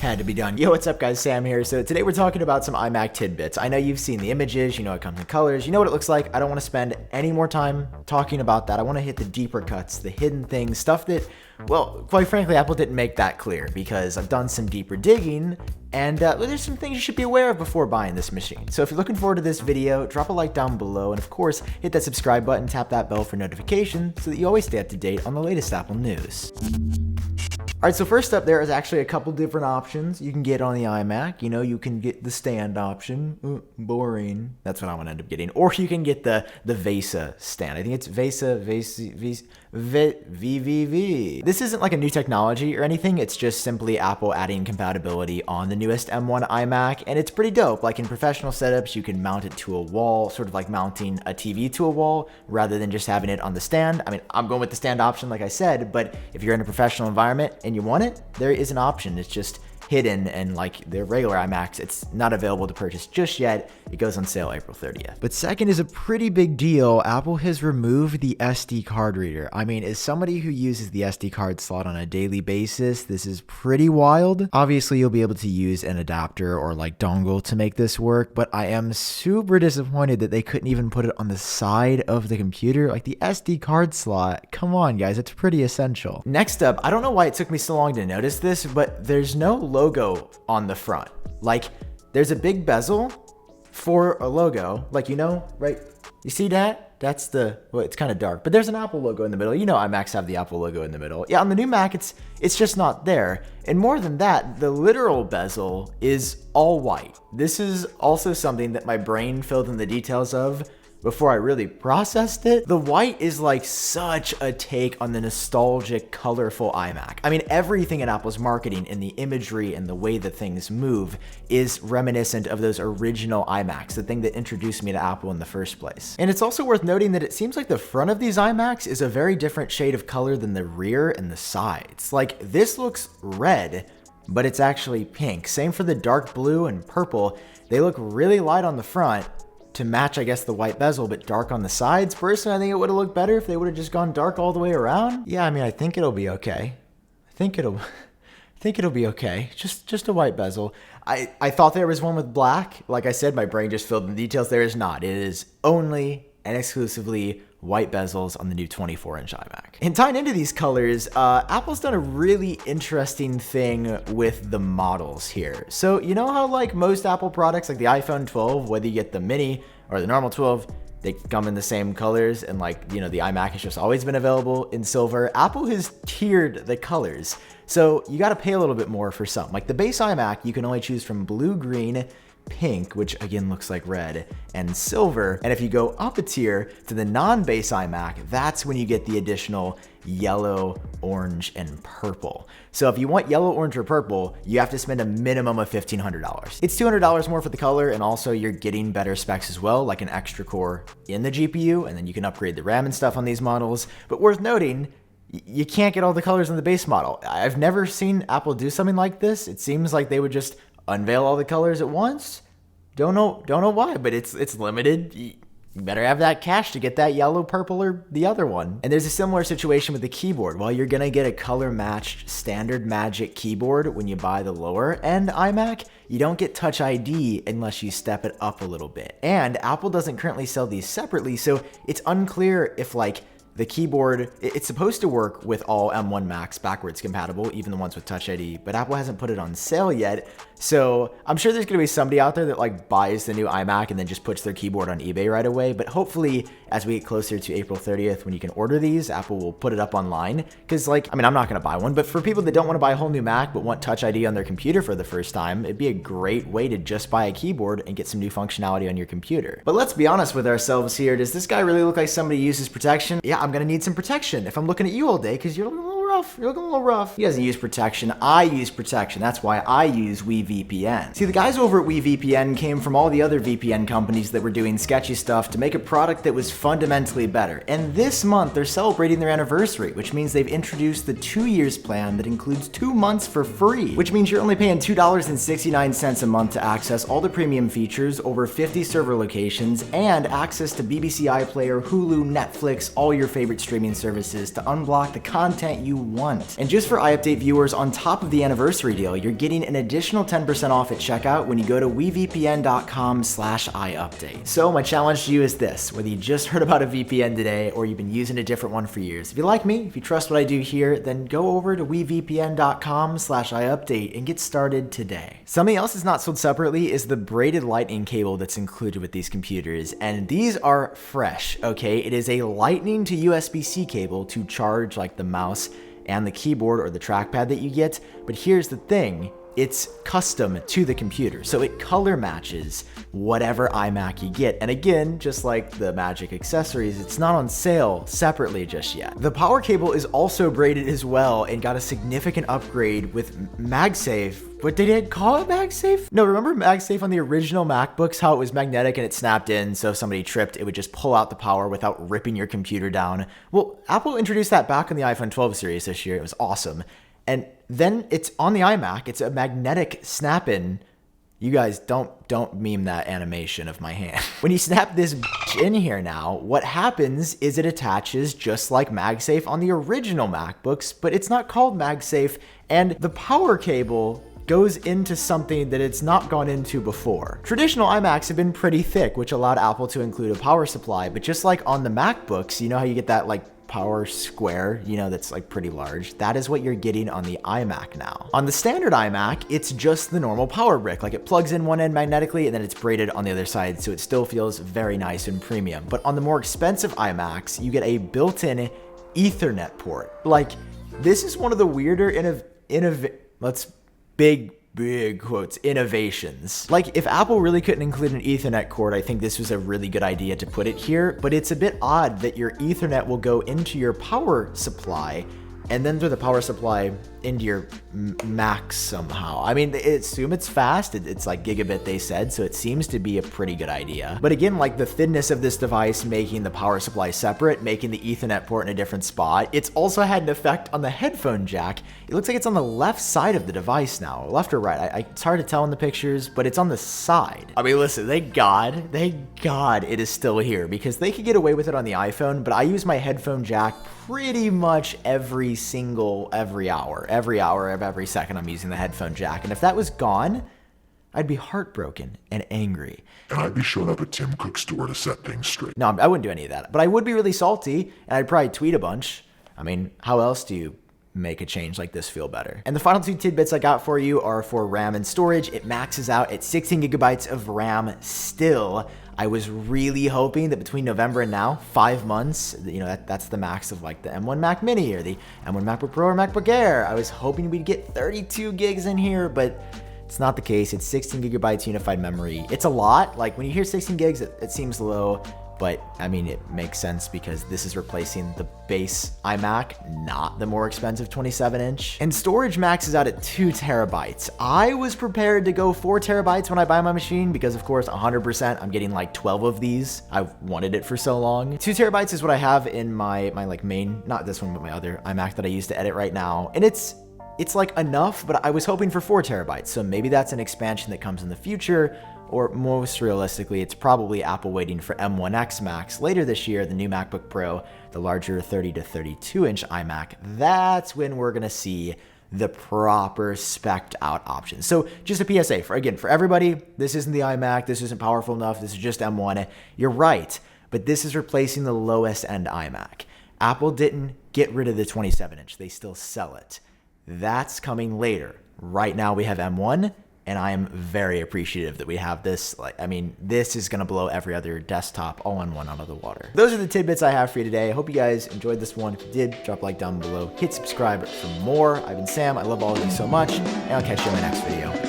Had to be done. Yo, what's up guys, Sam here. So today we're talking about some iMac Tidbits. I know you've seen the images, you know it comes in colors, you know what it looks like. I don't want to spend any more time talking about that. I want to hit the deeper cuts, the hidden things, stuff that, well, quite frankly, Apple didn't make that clear because I've done some deeper digging and there's some things you should be aware of before buying this machine. So if you're looking forward to this video, drop a like down below and of course, hit that subscribe button, tap that bell for notifications so that you always stay up to date on the latest Apple news. Alright, so first up, there is actually a couple different options you can get on the iMac. You know, you can get the stand option. Boring. That's what I'm going to end up getting. Or you can get the VESA stand. I think it's VVV. This isn't like a new technology or anything. It's just simply Apple adding compatibility on the newest M1 iMac. And it's pretty dope. Like in professional setups, you can mount it to a wall, sort of like mounting a TV to a wall rather than just having it on the stand. I mean, I'm going with the stand option, like I said, but if you're in a professional environment and you want it, there is an option. It's just hidden, and like the regular iMacs, it's not available to purchase just yet. It goes on sale April 30th. But second is a pretty big deal. Apple has removed the SD card reader. I mean, as somebody who uses the SD card slot on a daily basis, this is pretty wild. Obviously, you'll be able to use an adapter or like dongle to make this work, but I am super disappointed that they couldn't even put it on the side of the computer. Like the SD card slot, come on guys, it's pretty essential. Next up, I don't know why it took me so long to notice this, but there's no logo on the front. Like there's a big bezel for a logo, like, you know, right? You see that? That's the, well, it's kind of dark, but there's an Apple logo in the middle. You know, iMacs have the Apple logo in the middle. Yeah, on the new Mac, it's just not there. And more than that, the literal bezel is all white. This is also something that my brain filled in the details of before I really processed it. The white is like such a take on the nostalgic, colorful iMac. I mean, everything in Apple's marketing and the imagery and the way that things move is reminiscent of those original iMacs, the thing that introduced me to Apple in the first place. And it's also worth noting that it seems like the front of these iMacs is a very different shade of color than the rear and the sides. Like this looks red, but it's actually pink. Same for the dark blue and purple. They look really light on the front to match, I guess, the white bezel, but dark on the sides. Personally, I think it would have looked better if they would have just gone dark all the way around. Yeah, I mean, I think it'll be okay. I think it'll be okay. Just a white bezel. I thought there was one with black. Like I said, my brain just filled in the details. There is not. It is only and exclusively white bezels on the new 24-inch iMac. And tying into these colors, Apple's done a really interesting thing with the models here. So you know how like most Apple products, like the iPhone 12, whether you get the mini or the normal 12, they come in the same colors, and like, you know, the iMac has just always been available in silver. Apple has tiered the colors. So you gotta pay a little bit more for some. Like the base iMac, you can only choose from blue, green, pink, which again looks like red, and silver. And if you go up a tier to the non-base iMac, that's when you get the additional yellow, orange, and purple. So if you want yellow, orange, or purple, you have to spend a minimum of $1,500. It's $200 more for the color, and also you're getting better specs as well, like an extra core in the GPU, and then you can upgrade the RAM and stuff on these models. But worth noting, you can't get all the colors in the base model. I've never seen Apple do something like this. It seems like they would just unveil all the colors at once. Don't know why, but it's limited. You better have that cash to get that yellow, purple, or the other one. And there's a similar situation with the keyboard. While you're gonna get a color-matched standard Magic keyboard when you buy the lower-end iMac, you don't get Touch ID unless you step it up a little bit. And Apple doesn't currently sell these separately, so it's unclear if like the keyboard, it's supposed to work with all M1 Macs backwards compatible, even the ones with Touch ID, but Apple hasn't put it on sale yet. So I'm sure there's gonna be somebody out there that like buys the new iMac and then just puts their keyboard on eBay right away. But hopefully as we get closer to April 30th, when you can order these, Apple will put it up online. Cause like, I mean, I'm not gonna buy one, but for people that don't wanna buy a whole new Mac, but want Touch ID on their computer for the first time, it'd be a great way to just buy a keyboard and get some new functionality on your computer. But let's be honest with ourselves here. Does this guy really look like somebody who uses protection? Yeah, I'm gonna need some protection if I'm looking at you all day, cause you're looking a little rough. You're looking a little rough. He doesn't use protection. I use protection. That's why I use WeVPN. See, the guys over at WeVPN came from all the other VPN companies that were doing sketchy stuff to make a product that was fundamentally better. And this month, they're celebrating their anniversary, which means they've introduced the 2 years plan that includes 2 months for free, which means you're only paying $2.69 a month to access all the premium features, over 50 server locations, and access to BBC iPlayer, Hulu, Netflix, all your favorite streaming services to unblock the content you want. And just for iUpdate viewers, on top of the anniversary deal, you're getting an additional 10% off at checkout when you go to wevpn.com/iupdate. So my challenge to you is this: whether you just heard about a VPN today or you've been using a different one for years, if you like me, if you trust what I do here, then go over to wevpn.com/iupdate and get started today. Something else that's not sold separately is the braided lightning cable that's included with these computers, and these are fresh, okay? It is a lightning to USB-C cable to charge like the mouse and the keyboard or the trackpad that you get, but here's the thing. It's custom to the computer, so it color matches whatever iMac you get. And again, just like the Magic accessories, it's not on sale separately just yet. The power cable is also braided as well and got a significant upgrade with MagSafe. But they didn't call it MagSafe? No, remember MagSafe on the original MacBooks, how it was magnetic and it snapped in, so if somebody tripped, it would just pull out the power without ripping your computer down. Well, Apple introduced that back on the iPhone 12 series this year. It was awesome. And then it's on the iMac. It's a magnetic snap-in. You guys don't meme that animation of my hand. When you snap this in here now, what happens is it attaches just like MagSafe on the original MacBooks, but it's not called MagSafe, and the power cable goes into something that it's not gone into before. Traditional iMacs have been pretty thick, which allowed Apple to include a power supply, but just like on the MacBooks, you know how you get that like power square, you know, that's like pretty large. That is what you're getting on the iMac now. On the standard iMac, it's just the normal power brick. Like it plugs in one end magnetically and then it's braided on the other side, so it still feels very nice and premium. But on the more expensive iMacs, you get a built-in Ethernet port. Like, this is one of the weirder big quotes, innovations. Like, if Apple really couldn't include an Ethernet cord, I think this was a really good idea to put it here, but it's a bit odd that your Ethernet will go into your power supply and then through the power supply into your Mac somehow. I mean, assume it's fast. It's like gigabit, they said, so it seems to be a pretty good idea. But again, like the thinness of this device making the power supply separate, making the Ethernet port in a different spot, it's also had an effect on the headphone jack. It looks like it's on the left side of the device now, left or right. It's hard to tell in the pictures, but it's on the side. I mean, listen, thank God it is still here, because they could get away with it on the iPhone, but I use my headphone jack pretty much every hour of every second I'm using the headphone jack. And if that was gone, I'd be heartbroken and angry. And I'd be showing up at Tim Cook's store to set things straight. No, I wouldn't do any of that. But I would be really salty, and I'd probably tweet a bunch. I mean, how else do you make a change like this feel better? And the final two tidbits I got for you are for RAM and storage. It maxes out at 16 gigabytes of RAM still. I was really hoping that between November and now, 5 months, you know, that's the max of like the M1 Mac Mini or the M1 MacBook Pro or MacBook Air. I was hoping we'd get 32 gigs in here, but it's not the case. It's 16 gigabytes unified memory. It's a lot. Like when you hear 16 gigs, it seems low, but I mean, it makes sense because this is replacing the base iMac, not the more expensive 27-inch. And storage maxes out at 2 terabytes. I was prepared to go 4 terabytes when I buy my machine because, of course, 100%, I'm getting like 12 of these. I've wanted it for so long. 2 terabytes is what I have in my like main, not this one, but my other iMac that I use to edit right now. And it's like enough, but I was hoping for 4 terabytes. So maybe that's an expansion that comes in the future. Or most realistically, it's probably Apple waiting for M1X Max later this year, the new MacBook Pro, the larger 30 to 32-inch iMac. That's when we're gonna see the proper spec'd out options. So just a PSA, for everybody, this isn't the iMac, this isn't powerful enough, this is just M1. You're right, but this is replacing the lowest end iMac. Apple didn't get rid of the 27-inch, they still sell it. That's coming later. Right now we have M1, and I am very appreciative that we have this. Like, I mean, this is gonna blow every other desktop all-in-one out of the water. Those are the tidbits I have for you today. I hope you guys enjoyed this one. If you did, drop a like down below. Hit subscribe for more. I've been Sam. I love all of you so much, and I'll catch you in my next video.